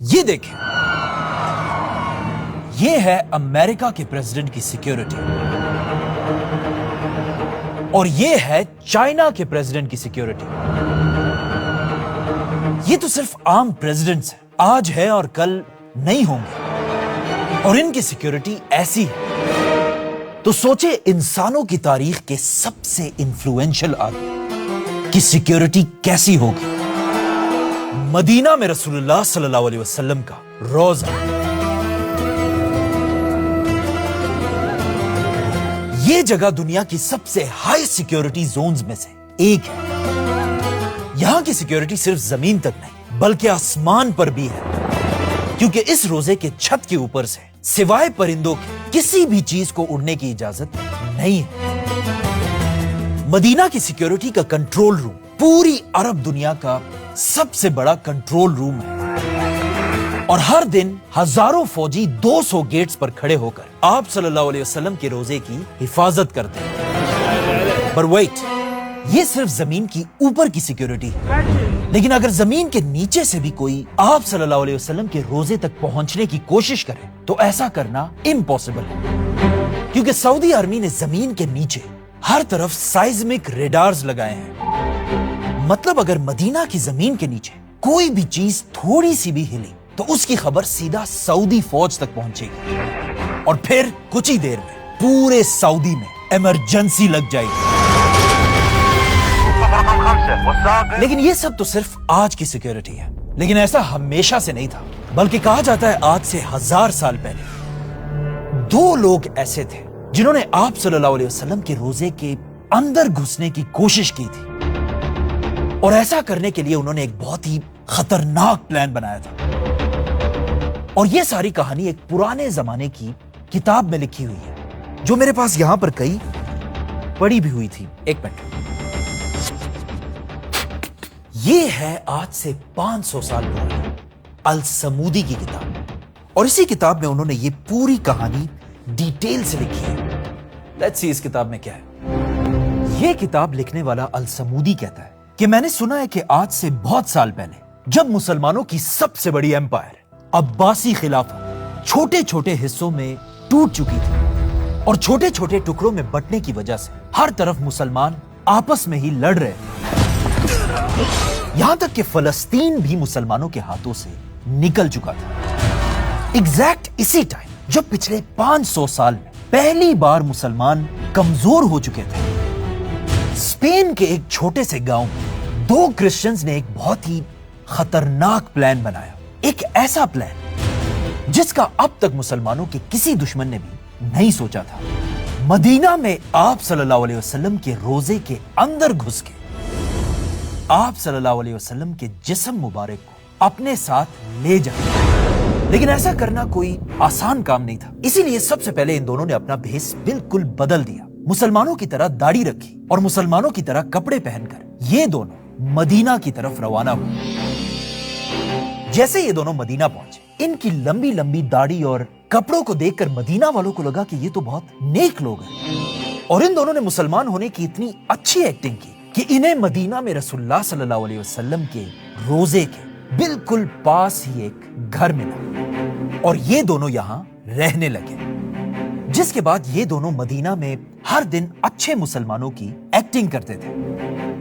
یہ دیکھیں، یہ ہے امریکہ کے پریزیڈنٹ کی سیکیورٹی اور یہ ہے چائنا کے پریزیڈنٹ کی سیکیورٹی۔ یہ تو صرف عام پریزیڈنٹس ہیں، آج ہے اور کل نہیں ہوں گے، اور ان کی سیکیورٹی ایسی ہے تو سوچے انسانوں کی تاریخ کے سب سے انفلوئنشل آدمی کی سیکیورٹی کیسی ہوگی۔ مدینہ میں رسول اللہ صلی اللہ علیہ وسلم کا روزہ، یہ جگہ دنیا کی سب سے ہائی سیکیورٹی زونز میں سے ایک ہے۔ یہاں کی سیکیورٹی صرف زمین تک نہیں بلکہ آسمان پر بھی ہے، کیونکہ اس روزے کے چھت کے اوپر سے سوائے پرندوں کے کسی بھی چیز کو اڑنے کی اجازت نہیں ہے۔ مدینہ کی سیکیورٹی کا کنٹرول روم پوری عرب دنیا کا سب سے بڑا کنٹرول روم ہے، اور ہر دن ہزاروں فوجی 200 گیٹس پر کھڑے ہو کر آپ صلی اللہ علیہ وسلم کے روزے کی حفاظت کرتے ہیں۔ پر ویٹ، یہ صرف زمین کی اوپر کی سیکیورٹی ہے، لیکن اگر زمین کے نیچے سے بھی کوئی آپ صلی اللہ علیہ وسلم کے روزے تک پہنچنے کی کوشش کرے تو ایسا کرنا امپاسبل ہے، کیونکہ سعودی آرمی نے زمین کے نیچے ہر طرف سائزمک ریڈارز لگائے ہیں۔ مطلب اگر مدینہ کی زمین کے نیچے کوئی بھی چیز تھوڑی سی بھی ہلی تو اس کی خبر سیدھا سعودی فوج تک پہنچے گی، اور پھر کچھ ہی دیر میں پورے سعودی میں ایمرجنسی لگ جائے گی۔ لیکن یہ سب تو صرف آج کی سیکیورٹی ہے، لیکن ایسا ہمیشہ سے نہیں تھا، بلکہ کہا جاتا ہے آج سے 1000 سال پہلے 2 لوگ ایسے تھے جنہوں نے آپ صلی اللہ علیہ وسلم کے روزے کے اندر گھسنے کی کوشش کی تھی، اور ایسا کرنے کے لیے انہوں نے ایک بہت ہی خطرناک پلان بنایا تھا۔ اور یہ ساری کہانی ایک پرانے زمانے کی کتاب میں لکھی ہوئی ہے جو میرے پاس یہاں پر کئی پڑھی بھی ہوئی تھی۔ ایک منٹ، یہ ہے آج سے 500 سال پرانی السمودی کی کتاب، اور اسی کتاب میں انہوں نے یہ پوری کہانی ڈیٹیل سے لکھی ہے۔ لیٹس سی اس کتاب میں کیا ہے۔ یہ کتاب لکھنے والا السمودی کہتا ہے کہ میں نے سنا ہے کہ آج سے بہت سال پہلے جب مسلمانوں کی سب سے بڑی ایمپائر عباسی خلافت چھوٹے چھوٹے حصوں میں ٹوٹ چکی تھی، اور چھوٹے چھوٹے ٹکڑوں میں بٹنے کی وجہ سے ہر طرف مسلمان آپس میں ہی لڑ رہے تھے، یہاں تک کہ فلسطین بھی مسلمانوں کے ہاتھوں سے نکل چکا تھا۔ ایگزیکٹ اسی ٹائم جب پچھلے 500 سال میں پہلی بار مسلمان کمزور ہو چکے تھے، اسپین کے ایک چھوٹے سے گاؤں میں 2 کرسچنز نے ایک بہت ہی خطرناک پلان بنایا، ایک ایسا پلان جس کا اب تک مسلمانوں کے کسی دشمن نے بھی نہیں سوچا تھا۔ مدینہ میں آپ صلی اللہ علیہ وسلم کے روزے کے اندر گھس کے آپ صلی اللہ علیہ وسلم کے جسم مبارک کو اپنے ساتھ لے جائے، لیکن ایسا کرنا کوئی آسان کام نہیں تھا، اسی لیے سب سے پہلے ان دونوں نے اپنا بھیس بالکل بدل دیا، مسلمانوں کی طرح داڑھی رکھی اور مسلمانوں کی طرح کپڑے پہن کر یہ دونوں مدینہ کی طرف روانہ ہوئے۔ جیسے یہ دونوں مدینہ پہنچے، ان کی لمبی لمبی داڑھی اور کپڑوں کو دیکھ کر مدینہ والوں کو لگا کہ یہ تو بہت نیک لوگ ہیں، اور ان دونوں نے مسلمان ہونے کی اتنی اچھی ایکٹنگ کی کہ انہیں مدینہ میں رسول اللہ صلی اللہ علیہ وسلم کے روزے کے بالکل پاس ہی ایک گھر ملا، اور یہ دونوں یہاں رہنے لگے، جس کے بعد یہ دونوں مدینہ میں ہر دن اچھے مسلمانوں کی ایکٹنگ کرتے تھے،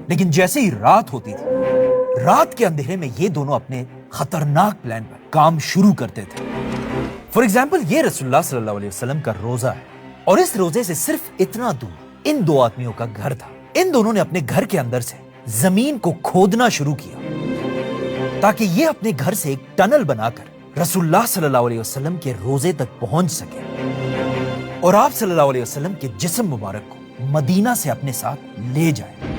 لیکن جیسے ہی رات ہوتی تھی، رات کے اندھیرے میں یہ دونوں اپنے خطرناک پلان پر کام شروع کرتے تھے۔ فار ایگزامپل، یہ رسول اللہ صلی اللہ علیہ وسلم کا روزہ ہے، اور اس روزے سے صرف اتنا دور ان 2 آدمیوں کا گھر تھا۔ ان دونوں نے اپنے گھر کے اندر سے زمین کو کھودنا شروع کیا تاکہ یہ اپنے گھر سے ایک ٹنل بنا کر رسول اللہ صلی اللہ علیہ وسلم کے روزے تک پہنچ سکے، اور آپ صلی اللہ علیہ وسلم کے جسم مبارک کو مدینہ سے اپنے ساتھ لے جائے۔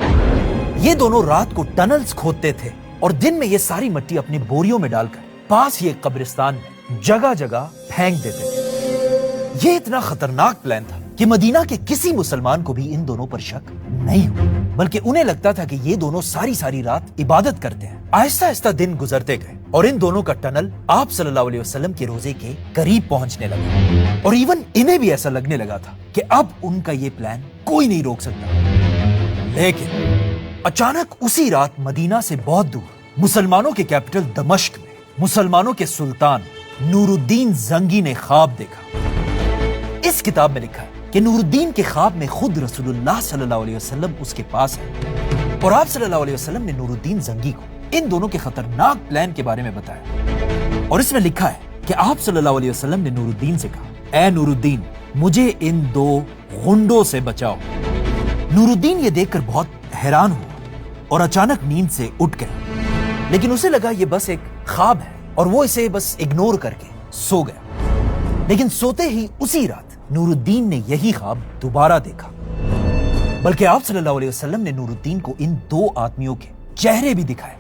یہ دونوں رات کو ٹنلز کھودتے تھے اور دن میں یہ ساری مٹی اپنے بوریوں میں ڈال کر پاس ہی ایک قبرستان میں جگہ جگہ پھینک دیتے تھے۔ یہ اتنا خطرناک پلان تھا کہ مدینہ کے کسی مسلمان کو بھی ان دونوں پر شک نہیں ہوا، بلکہ انہیں لگتا تھا کہ یہ دونوں ساری رات عبادت کرتے ہیں۔ آہستہ آہستہ دن گزرتے گئے اور ان دونوں کا ٹنل آپ صلی اللہ علیہ وسلم کے روزے کے قریب پہنچنے لگا، اور ایون انہیں بھی ایسا لگنے لگا تھا کہ اب ان کا یہ پلان کوئی نہیں روک سکتا۔ لیکن اچانک اسی رات مدینہ سے بہت دور مسلمانوں کے کیپٹل دمشق میں مسلمانوں کے سلطان نور الدین زنگی نے خواب دیکھا۔ اس کتاب میں لکھا ہے کہ نور الدین کے خواب میں خود رسول اللہ صلی اللہ علیہ وسلم اس کے پاس ہے اور آپ صلی اللہ علیہ وسلم نے نور الدین زنگی کو ان دونوں کے خطرناک پلان کے بارے میں بتایا، اور اس میں لکھا ہے کہ آپ صلی اللہ علیہ وسلم نے نور الدین سے کہا، اے نور الدین مجھے ان دو غنڈوں سے بچاؤ۔ نور الدین یہ دیکھ کر بہت حیران ہوا اور اچانک نیند سے اٹھ گیا، لیکن اسے لگا یہ بس ایک خواب ہے اور وہ اسے بس اگنور کر کے سو گیا۔ لیکن سوتے ہی اسی رات نور الدین نے یہی خواب دوبارہ دیکھا، بلکہ آپ صلی اللہ علیہ وسلم نے نور الدین کو ان دو آدمیوں کے چہرے بھی دکھائے۔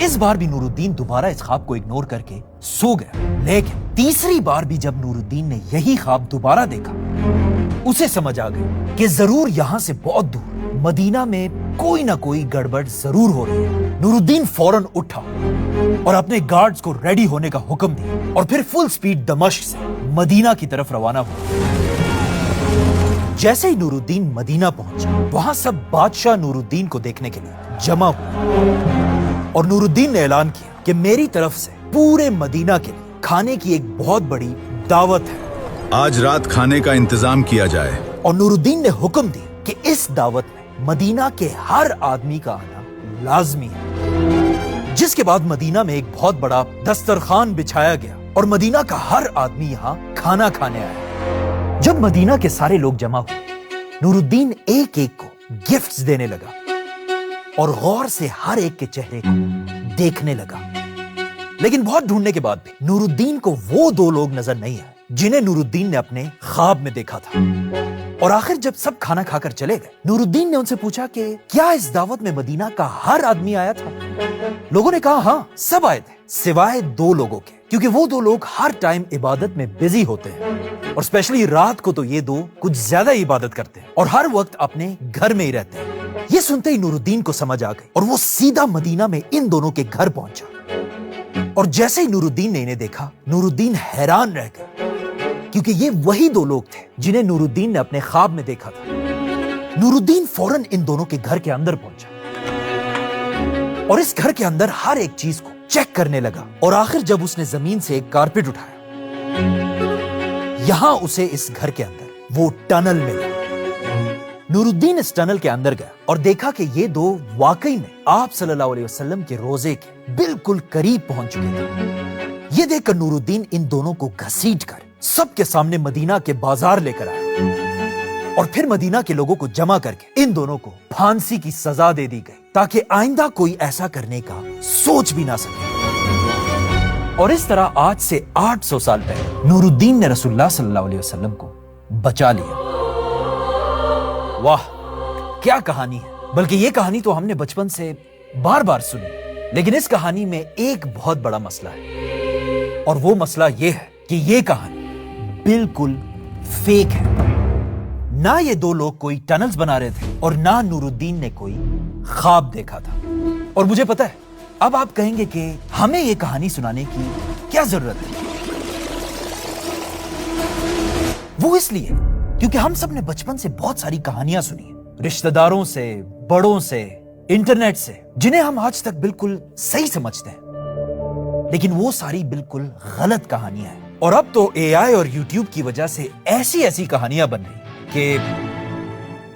اس بار بھی نور الدین دوبارہ اس خواب کو اگنور کر کے سو گیا، لیکن تیسری بار بھی جب نور الدین نے یہی خواب دوبارہ دیکھا، اسے سمجھ آ گئی کہ ضرور یہاں سے بہت دور مدینہ میں کوئی نہ کوئی گڑبڑ ضرور ہو رہی ہے۔ نور الدین فوراً اٹھا اور اپنے گارڈز کو ریڈی ہونے کا حکم دیا اور پھر فل سپیڈ دمشق سے مدینہ کی طرف روانہ ہوا۔ جیسے ہی نور الدین مدینہ پہنچا، وہاں سب بادشاہ نور الدین کو دیکھنے کے لیے جمع ہوئے اور نور الدین نے اعلان کیا کہ میری طرف سے پورے مدینہ کے لیے کھانے کی ایک بہت بڑی دعوت ہے، آج رات کھانے کا انتظام کیا جائے۔ اور نور الدین نے حکم دی کہ اس دعوت میں مدینہ کے ہر آدمی کا آنا لازمی ہے، جس کے بعد مدینہ میں ایک بہت بڑا دسترخوان بچھایا گیا اور مدینہ کا ہر آدمی یہاں کھانا کھانے آیا۔ جب مدینہ کے سارے لوگ جمع ہوئے، نور الدین ایک ایک کو گفٹس دینے لگا اور غور سے ہر ایک کے چہرے کو دیکھنے لگا، لیکن بہت ڈھونڈنے کے بعد بھی نور الدین کو وہ دو لوگ نظر نہیں آئے جنہیں نور الدین نے اپنے خواب میں دیکھا تھا۔ اور آخر جب سب کھانا کھا کر چلے گئے، نور الدین نے ان سے پوچھا کہ کیا اس دعوت میں مدینہ کا ہر آدمی آیا تھا؟ لوگوں نے کہا ہاں، سب آئے تھے سوائے دو لوگوں کے، کیونکہ وہ دو لوگ ہر ٹائم عبادت میں بزی ہوتے ہیں اور اسپیشلی رات کو تو یہ دو کچھ زیادہ ہی عبادت کرتے ہیں اور ہر وقت اپنے گھر میں ہی رہتے ہیں۔ یہ سنتے ہی نور الدین کو سمجھ آ گئی اور وہ سیدھا مدینہ میں ان دونوں کے گھر پہنچا، اور جیسے ہی نور الدین نے انہیں دیکھا، نور الدین حیران رہ گیا، کیونکہ یہ وہی دو لوگ تھے جنہیں نور الدین نے اپنے خواب میں دیکھا تھا۔ نور الدین فوراً ان دونوں کے گھر کے اندر پہنچا اور اس گھر کے اندر ہر ایک چیز کو چیک کرنے لگا، اور آخر جب اس نے زمین سے ایک کارپیٹ اٹھایا، یہاں اسے اس گھر کے اندر وہ ٹنل ملا۔ نور الدین اس ٹنل کے اندر گیا اور دیکھا کہ یہ دو واقعی میں آپ صلی اللہ علیہ وسلم کے روزے کے بالکل قریب پہنچ چکے تھے۔ یہ دیکھ کر نور الدین ان دونوں کو گھسیٹ کر سب کے سامنے مدینہ کے بازار لے کر آیا اور پھر مدینہ کے لوگوں کو جمع کر کے ان دونوں کو پھانسی کی سزا دے دی گئی تاکہ آئندہ کوئی ایسا کرنے کا سوچ بھی نہ سکے۔ اور اس طرح آج سے 800 سال پہلے نور الدین نے رسول اللہ صلی اللہ علیہ وسلم کو بچا لیا۔ واہ کیا کہانی ہے! بلکہ یہ کہانی تو ہم نے بچپن سے بار بار سنی، لیکن اس کہانی میں ایک بہت بڑا مسئلہ ہے، اور وہ مسئلہ یہ ہے کہ یہ کہانی بالکل فیک ہے۔ نہ یہ دو لوگ کوئی ٹنلز بنا رہے تھے اور نہ نور الدین نے کوئی خواب دیکھا تھا۔ اور مجھے پتا ہے اب آپ کہیں گے کہ ہمیں یہ کہانی سنانے کی کیا ضرورت ہے؟ وہ اس لیے کیونکہ ہم سب نے بچپن سے بہت ساری کہانیاں سنی ہیں، رشتہ داروں سے، بڑوں سے، انٹرنیٹ سے، جنہیں ہم آج تک بالکل صحیح سمجھتے ہیں، لیکن وہ ساری بالکل غلط کہانیاں ہیں۔ اور اب تو اے آئی اور یوٹیوب کی وجہ سے ایسی کہانیاں بن رہی کہ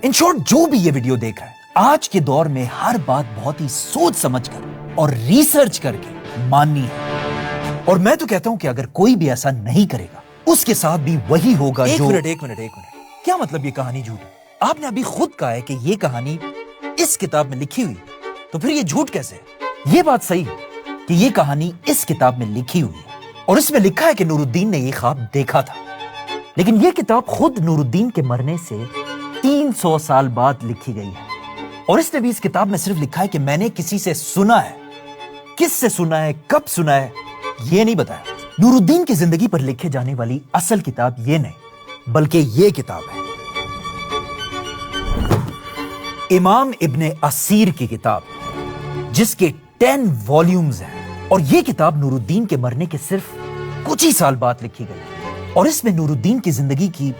ان شارٹ جو بھی یہ ویڈیو دیکھ رہا ہے، آج کے دور میں ہر بات بہت ہی سوچ سمجھ کر اور ریسرچ کر کے ماننی ہے۔ اور میں تو کہتا ہوں کہ اگر کوئی بھی ایسا نہیں کرے گا، اس کے ساتھ بھی وہی ہوگا جو… ایک منٹ کیا مطلب یہ کہانی جھوٹ ہے؟ آپ نے ابھی خود کہا ہے کہ یہ کہانی اس کتاب میں لکھی ہوئی، تو پھر یہ جھوٹ کیسے ہے؟ یہ بات صحیح ہے کہ یہ کہانی اس کتاب میں لکھی ہوئی ہے اور اس میں لکھا ہے کہ نور الدین نے یہ خواب دیکھا تھا، لیکن یہ کتاب خود نور الدین کے مرنے سے 300 سال بعد لکھی گئی ہے، اور اس نے بھی اس کتاب میں صرف لکھا ہے کہ میں نے کسی سے سنا ہے۔ کس سے سنا ہے، کب سنا ہے، یہ نہیں بتایا۔ نور الدین کی زندگی پر لکھے جانے والی اصل کتاب یہ نہیں، بلکہ یہ کتاب ہے امام ابن اسیر کی کتاب، جس کے 10 والیومز ہیں، اور یہ کتاب نور الدین کے مرنے کے صرف کچھ ہی سال بعد لکھی گئی، اور اس میں نور الدین کی زندگی کی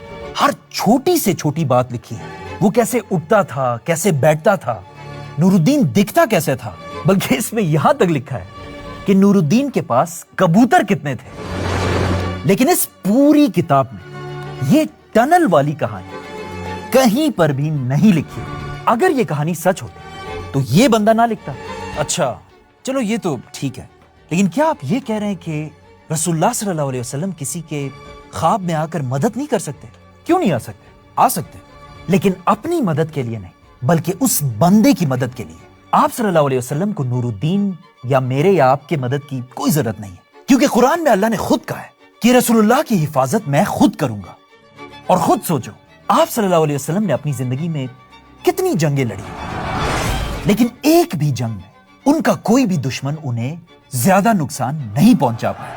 ہر چھوٹی سے چھوٹی بات لکھی ہے۔ وہ کیسے اٹھتا تھا، کیسے بیٹھتا تھا، نور الدین دکھتا کیسے تھا، بلکہ اس میں یہاں تک لکھا ہے کہ نور الدین کے پاس کبوتر کتنے تھے، لیکن اس پوری کتاب میں یہ ٹنل والی کہانی کہیں پر بھی نہیں لکھی۔ اگر یہ کہانی سچ ہوتی تو یہ بندہ نہ لکھتا۔ اچھا چلو یہ تو ٹھیک ہے، لیکن کیا آپ یہ کہہ رہے ہیں کہ رسول اللہ صلی اللہ علیہ وسلم کسی کے خواب میں آ کر مدد نہیں کر سکتے؟ کیوں نہیں آ سکتے؟ آ سکتے، لیکن اپنی مدد کے لیے نہیں، بلکہ اس بندے کی مدد کے لیے۔ آپ صلی اللہ علیہ وسلم کو نور الدین یا میرے یا آپ کے مدد کی کوئی ضرورت نہیں ہے، کیونکہ قرآن میں اللہ نے خود کہا ہے کہ رسول اللہ کی حفاظت میں خود کروں گا۔ اور خود سوچو، آپ صلی اللہ علیہ وسلم نے اپنی زندگی میں کتنی جنگیں لڑی، لیکن ایک بھی جنگ میں ان کا کوئی بھی دشمن انہیں زیادہ نقصان نہیں پہنچا پایا۔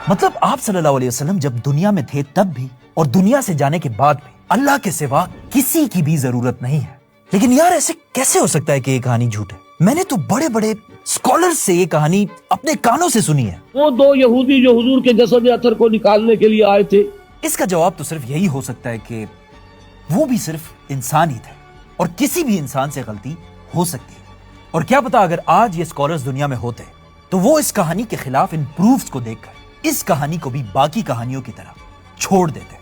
مطلب آپ صلی اللہ علیہ وسلم جب دنیا میں تھے تب بھی اور دنیا سے جانے کے بعد بھی اللہ کے سوا کسی کی بھی ضرورت نہیں ہے۔ لیکن یار ایسے کیسے ہو سکتا ہے کہ یہ کہانی جھوٹ ہے؟ میں نے تو بڑے بڑے اسکالرز سے یہ کہانی اپنے کانوں سے سنی ہے۔ وہ دو یہودی جو حضور کے جسد اطہر کو نکالنے کے لیے آئے تھے، اس کا جواب تو صرف یہی ہو سکتا ہے کہ وہ بھی صرف انسان ہی تھے، اور کسی بھی انسان سے غلطی ہو سکتی ہے۔ اور کیا پتا اگر آج یہ اسکالرز دنیا میں ہوتے تو وہ اس کہانی کے خلاف ان پروفز کو دیکھ کر اس کہانی کو بھی باقی کہانیوں کی طرح چھوڑ دیتے۔